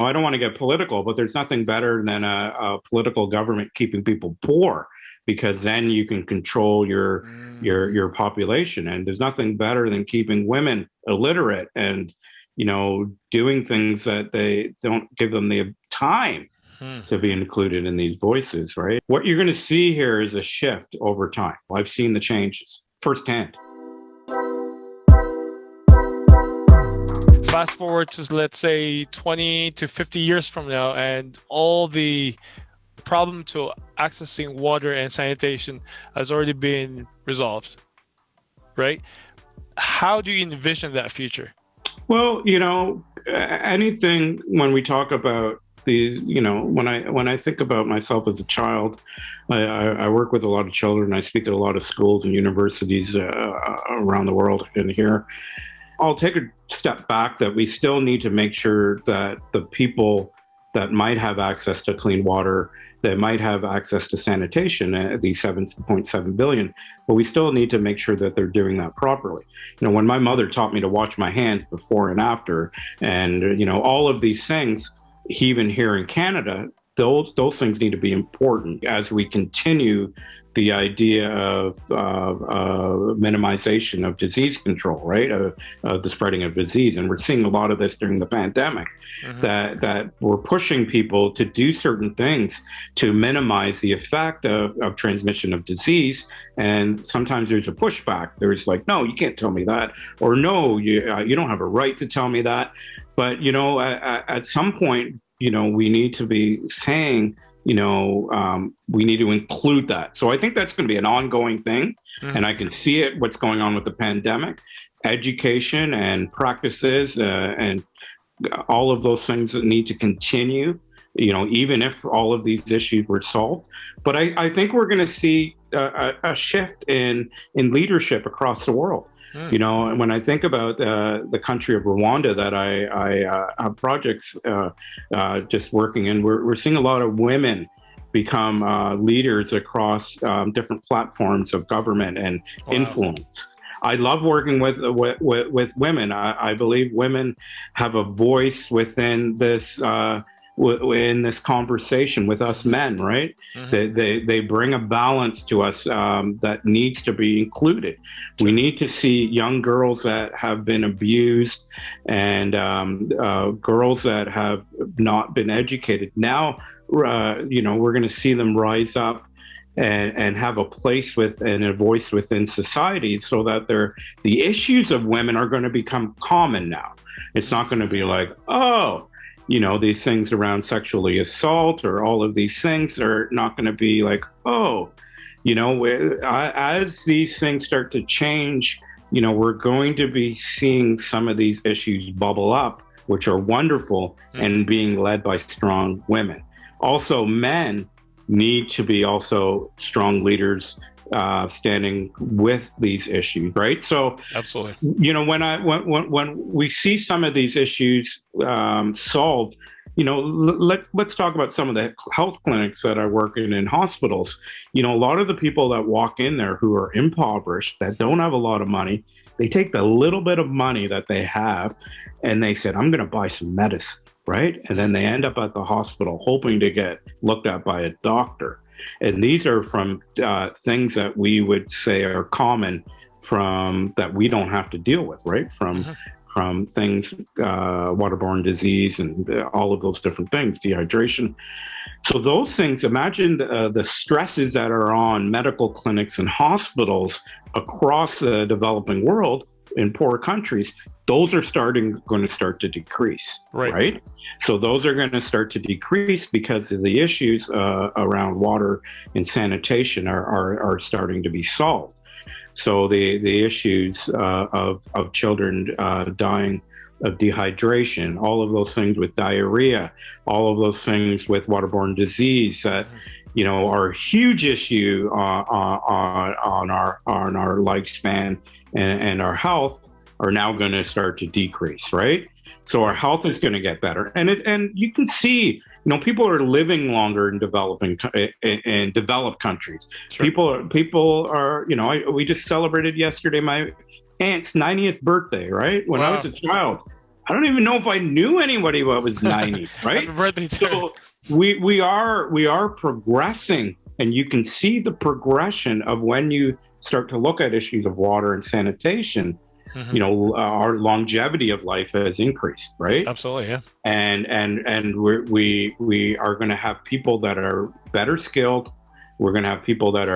I don't want to get political, but there's nothing better than a political government keeping people poor because then you can control your population. And there's nothing better than keeping women illiterate and doing things that they don't give them the time Hmm. to be included in these voices, right? What you're going to see here is a shift over time. I've seen the changes firsthand. Fast forward to, let's say, 20 to 50 years from now, and all the problem to accessing water and sanitation has already been resolved, right? How do you envision that future? Well, anything when we talk about these, when I think about myself as a child, I work with a lot of children. I speak at a lot of schools and universities around the world and here. I'll take a step back that we still need to make sure that the people that might have access to clean water, that might have access to sanitation, these 7.7 billion, but we still need to make sure that they're doing that properly. When my mother taught me to wash my hands before and after, and all of these things, even here in Canada, those things need to be important as we continue the idea of minimization of disease control, right? The spreading of disease, and we're seeing a lot of this during the pandemic. Hmm. That we're pushing people to do certain things to minimize the effect of transmission of disease, and sometimes there's a pushback. There's like, no, you can't tell me that, or no, you don't have a right to tell me that. But at some point, we need to be saying, we need to include that. So I think that's going to be an ongoing thing. And I can see it, what's going on with the pandemic, education and practices, and all of those things that need to continue, even if all of these issues were solved. But I think we're going to see a shift in leadership across the world. When I think about the country of Rwanda that I have projects just working in, we're seeing a lot of women become leaders across different platforms of government and Wow. influence. I love working with women. I believe women have a voice within this in this conversation with us men, right? Hmm. They bring a balance to us that needs to be included. We Sure. need to see young girls that have been abused and girls that have not been educated. Now, we're going to see them rise up and have a place with and a voice within society, so that the issues of women are going to become common now. It's not going to be like, oh, these things around sexually assault or all of these things are not going to be like, oh, as these things start to change, we're going to be seeing some of these issues bubble up, which are wonderful and being led by strong women. Also, men need to be also strong leaders standing with these issues, right? So, Absolutely. when we see some of these issues solved, let's talk about some of the health clinics that I work in hospitals. A lot of the people that walk in there who are impoverished, that don't have a lot of money, they take the little bit of money that they have, and they said, "I'm going to buy some medicine." Right? And then they end up at the hospital hoping to get looked at by a doctor. And these are from things that we would say are common from that we don't have to deal with, right? Hmm. From things, waterborne disease and all of those different things, dehydration. So those things, imagine the stresses that are on medical clinics and hospitals across the developing world in poor countries. Those are going to start to decrease, Right. right? So those are going to start to decrease because of the issues around water and sanitation are starting to be solved. So the issues of children dying of dehydration, all of those things with diarrhea, all of those things with waterborne disease that are a huge issue on our lifespan and our health are now going to start to decrease, right? So our health is going to get better, and you can see, people are living longer in developed countries. Sure. People are, we just celebrated yesterday my aunt's 90th birthday, right? When I was Wow. a child, I don't even know if I knew anybody who was 90, right? Happy birthday to her. So we are progressing, and you can see the progression of when you start to look at issues of water and sanitation. Our longevity of life has increased, right? Absolutely, yeah. And we are going to have people that are better skilled. We're going to have people that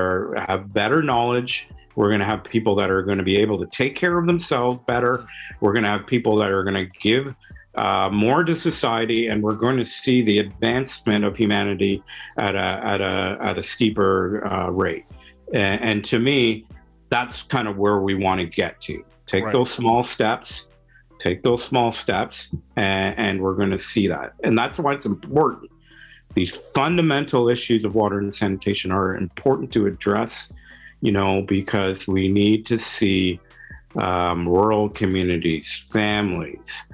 have better knowledge. We're going to have people that are going to be able to take care of themselves better. We're going to have people that are going to give more to society, and we're going to see the advancement of humanity at a steeper rate. And to me, that's kind of where we want to get to. Take those small steps, and we're going to see that. And that's why it's important. These fundamental issues of water and sanitation are important to address, because we need to see rural communities, families,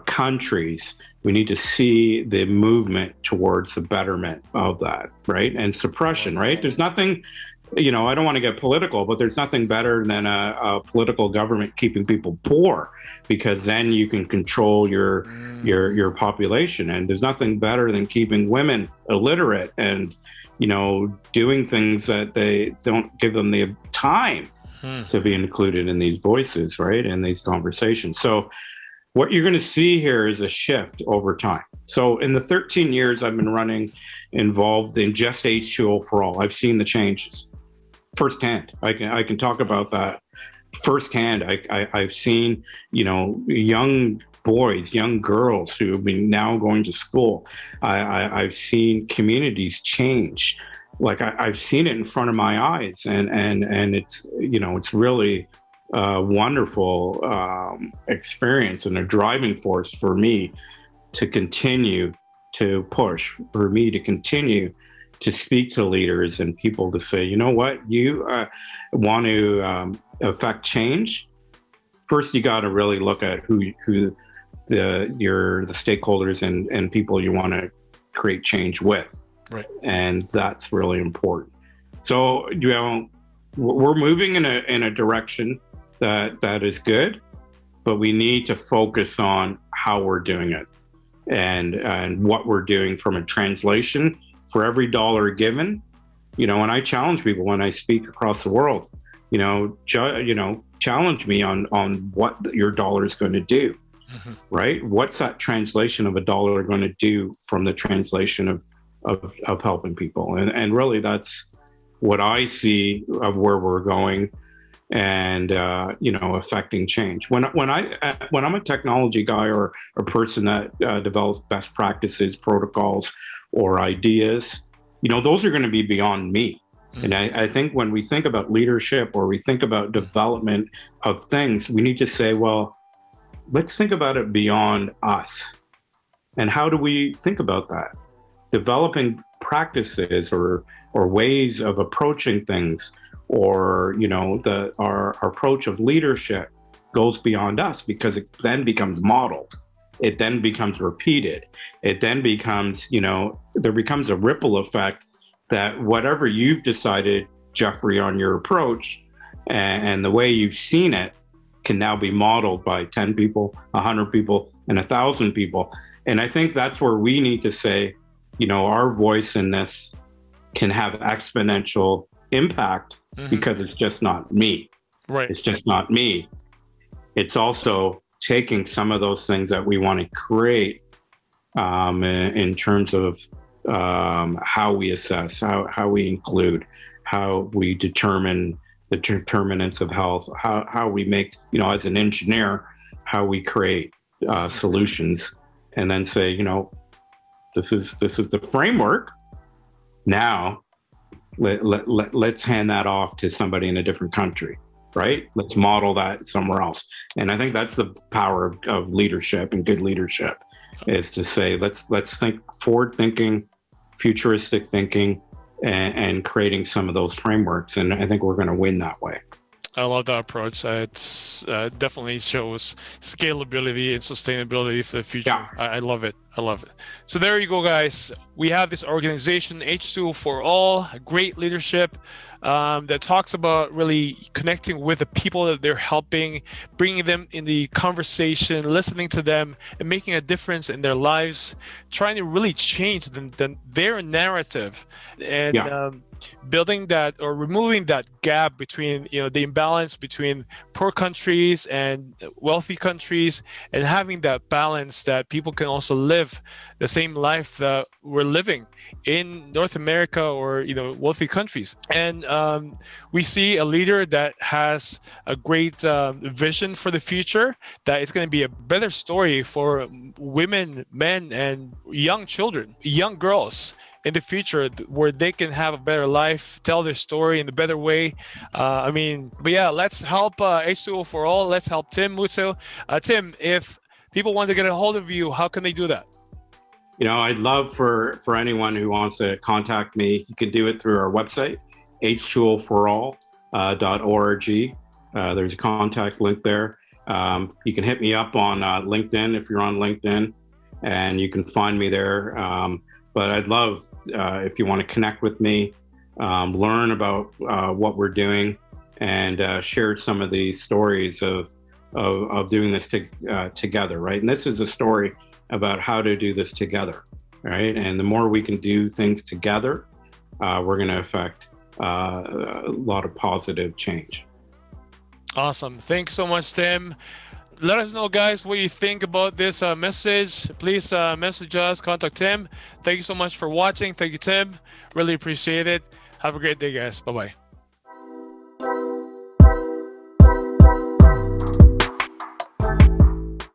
countries. We need to see the movement towards the betterment of that, right? And suppression, right? There's nothing, I don't want to get political, but there's nothing better than a political government keeping people poor, because then you can control your population. And there's nothing better than keeping women illiterate and, doing things that they don't give them the time to be included in these voices, right? In these conversations. So what you're going to see here is a shift over time. So in the 13 years I've been involved in just H2O for All, I've seen the changes firsthand. I can talk about that firsthand. I've seen, young boys, young girls who have been now going to school. I've seen communities change. Like I've seen it in front of my eyes, and it's, it's really a wonderful experience and a driving force for me to continue to push, for me to continue to speak to leaders and people to say, you know what, you want to affect change. First, you got to really look at who the stakeholders and people you want to create change with, right? And that's really important. So we're moving in a direction that is good, but we need to focus on how we're doing it and what we're doing from a translation. For every dollar given, and I challenge people when I speak across the world, challenge me on what your dollar is going to do, right? What's that translation of a dollar going to do from the translation of helping people? And really that's what I see of where we're going and, affecting change. When I'm a technology guy or a person that develops best practices, protocols, or ideas, those are going to be beyond me. And I think when we think about leadership or we think about development of things, we need to say, well, let's think about it beyond us. And how do we think about that? Developing practices or ways of approaching things, or our approach of leadership goes beyond us, because it then becomes modeled. It then becomes repeated. It then becomes, there becomes a ripple effect that whatever you've decided, Jeffrey, on your approach and the way you've seen it can now be modeled by 10 people, 100 people, and 1,000 people. And I think that's where we need to say, our voice in this can have exponential impact, because it's just not me. Right. It's just not me. It's also taking some of those things that we want to create in terms of how we assess, how we include, how we determine the determinants of health, how we make, as an engineer, how we create solutions, and then say, this is the framework. Now, let's hand that off to somebody in a different country. Right? Let's model that somewhere else. And I think that's the power of leadership and good leadership, is to say, let's think forward thinking, futuristic thinking, and creating some of those frameworks. And I think we're going to win that way. I love that approach. It's definitely shows scalability and sustainability for the future. Yeah. I love it. I love it. So there you go, guys. We have this organization, H2O for All, a great leadership that talks about really connecting with the people that they're helping, bringing them in the conversation, listening to them, and making a difference in their lives, trying to really change their narrative, and building that or removing that gap between, the imbalance between poor countries and wealthy countries, and having that balance that people can also live the same life that we're living in North America or wealthy countries. And we see a leader that has a great vision for the future, that it's going to be a better story for women, men, and young children, young girls in the future, where they can have a better life, tell their story in a better way. But yeah, let's help H2O for All. Let's help Tim Muttoo. Tim, if people want to get a hold of you, how can they do that? I'd love for anyone who wants to contact me. You can do it through our website, h2oforall.org. There's a contact link there. You can hit me up on LinkedIn if you're on LinkedIn, and you can find me there. But I'd love if you want to connect with me, learn about what we're doing, and share some of these stories of doing this together, right? And this is a story about how to do this together, right? And the more we can do things together, we're going to affect a lot of positive change. Awesome. Thanks so much, Tim. Let us know, guys, what you think about this message. Please message us, contact Tim. Thank you so much for watching. Thank you, Tim. Really appreciate it. Have a great day, guys. Bye-bye.